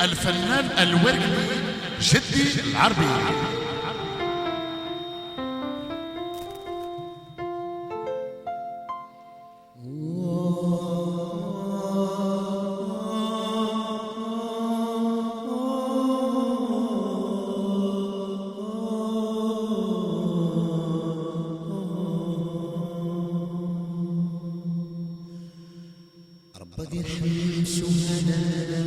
الفنان الورقي جدي العربي. ربك يرحم الشهداء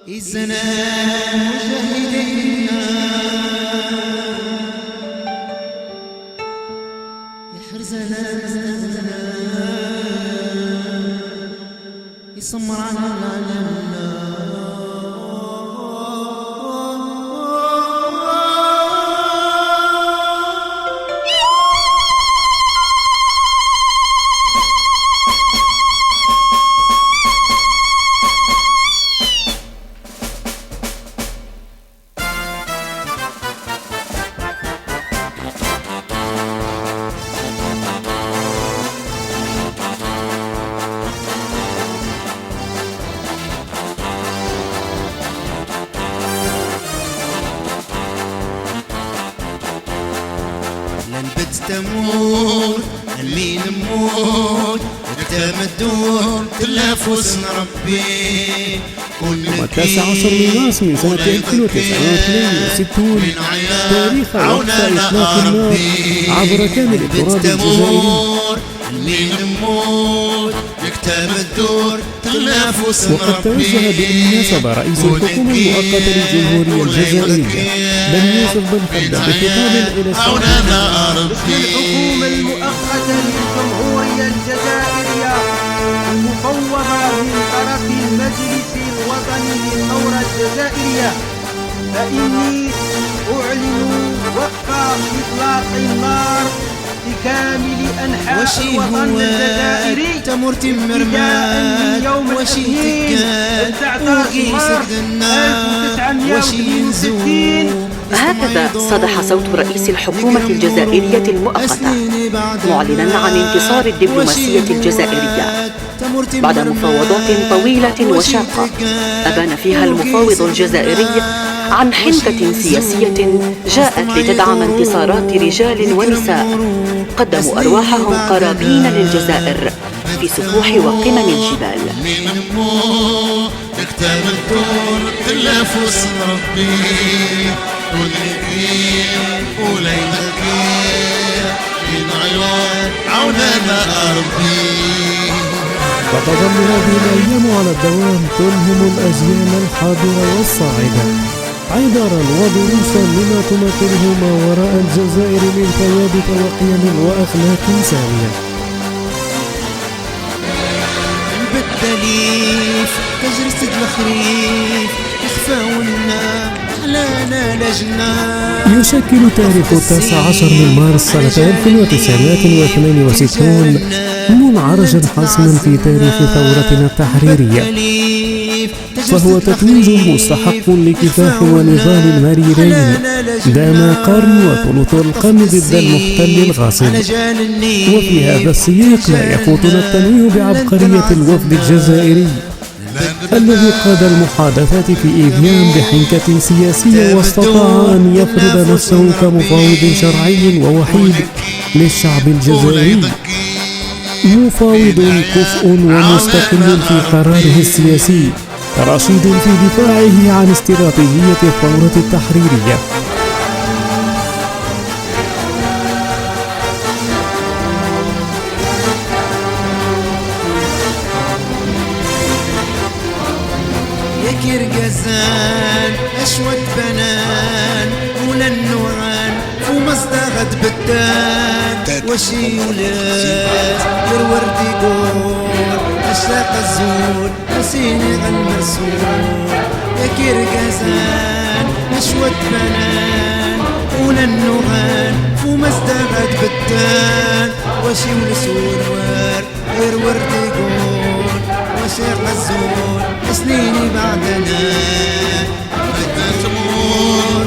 إزنا مجاهدينا يحرزنا يسمر على العالم. لنبت تموت اللي نموت كتاب الدور تلافس ربي. 19 من مارس من سنة 1962 تاريخ وقف إطلاق النار عبر كامل التراب الجزائري. وقد توجه بالمناسبة رئيس الحكومة المؤقتة للجمهورية الجزائرية بن يوسف بن خلد بخطاب إلى الشعب. الحكومة المؤقتة للجمهورية الجزائرية المفوضة من طرف المجلس الوطني للثورة الجزائرية، فإني أعلن وقف إطلاق النار في كامل أنحاء الوطن الجزائري ابتداء من يوم الاثنين 19 مارس 1962. هكذا صدح صوت رئيس الحكومة الجزائرية المؤقتة معلنا عن انتصار الدبلوماسية الجزائرية بعد مفاوضات طويلة وشاقة أبان فيها المفاوض الجزائري عن حنكة سياسية جاءت لتدعم انتصارات رجال ونساء قدموا أرواحهم قرابين للجزائر في سفوح وقمم الجبال. كتاب الدور تلافس ربي ونكير وليلكير من عيون عوننا ربي. وتظل هذه الأيام على الدوام تلهم الأجيال الحاضرة والصاعدة عبارا ودروسا لما تمثله ما وراء الجزائر من ثوابت وقيم وأخلاق سامية. بالتليف تجري الخريف يخفاونا علينا لجنا. يشكل تاريخ 19 من مارس سنة 1962 منعرجا حاسما في تاريخ ثورتنا التحريرية، فهو تتويج مستحق لكفاح ونضال مريرين دام قرن وثلث القرن ضد المحتل الغاصب. وفي هذا السياق لا يفوتنا التنويه بعبقرية الوفد الجزائري الذي قاد المحادثات في إيفيان بحنكة سياسية واستطاع أن يفرض نفسه كمفاوض شرعي ووحيد للشعب الجزائري، مفاوض كفء ومستقل في قراره السياسي رشيد في دفاعه عن استراتيجية الثورة التحريرية. يا كرقزان أشوت بنان ولا النوعان فو مصدغت بالدان وشي ولاد غير ورد يقول أشلاق الزول نسيني غالمسول. يا كرقزان أشوت بنان ولا النوعان فو مصدغت بالدان وشي ولسور غير ورد يقول وشاق الزول سنيني بعدنا بدنا تمور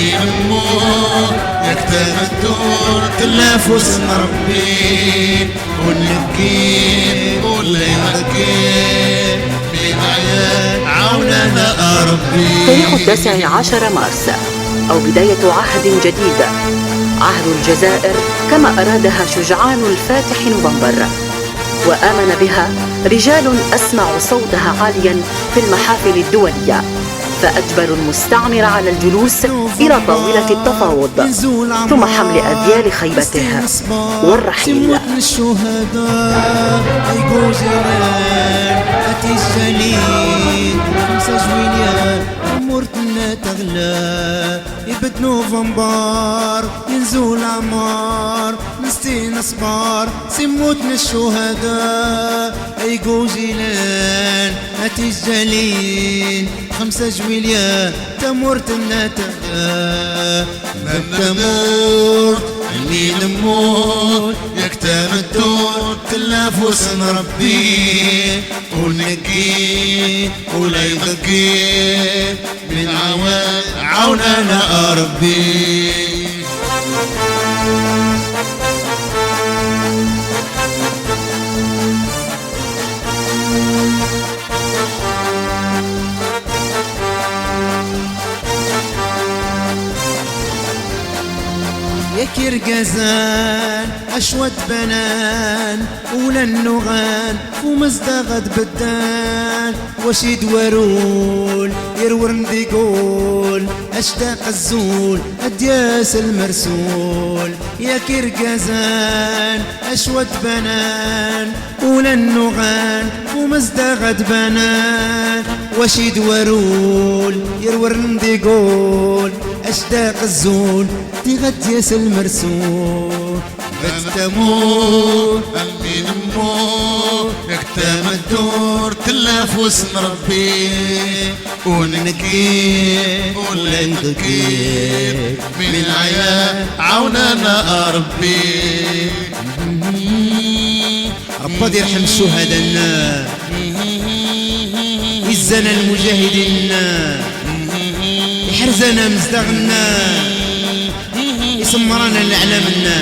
المين نموت يكتب الدور تلافس نربي ونبكي ولا يبكي من عيال عوننا ربي. تاريخ 19 مارس أو بداية عهد جديد، عهد الجزائر كما أرادها شجعان الفاتح نوفمبر، وآمن بها رجال أسمعوا صوتها عاليا في المحافل الدولية، فأجبروا المستعمر على الجلوس إلى طاولة التفاوض ثم حمل أذيال خيبته والرحيل. الشهداء يقول جيران أتي الجليل 5 جويلية أمورتنا تغلى يبت نوفمبر ينزول عمار نستينا صبار سموتنا الشهداء يقول جيلان أتي الجليل 5 جويلية تمورتنا تغلى ما تموت اللي نموت يكتم الدور تلافس نربي ونقي ولا يبقي من عوننا ربي. يا كرقزان أشوت بنان ولا النغان ومزدغد بدان وشيد ورول يرور يقول أشتاق الزول أدياس المرسول. يا كرقزان أشوت بنان ولا النغان ومزدغد بنان وشيد ورول يرور يقول أشتاق الزول تغديس المرسول. بتموت المين نموت يكتم الدور تلافس نربي وننكي ولا نبكي من عيال عوننا ربي. ربي يرحم شهداءنا يزنا المجاهدين يحرزنا مزدغنا يسمرنا الأعلامنا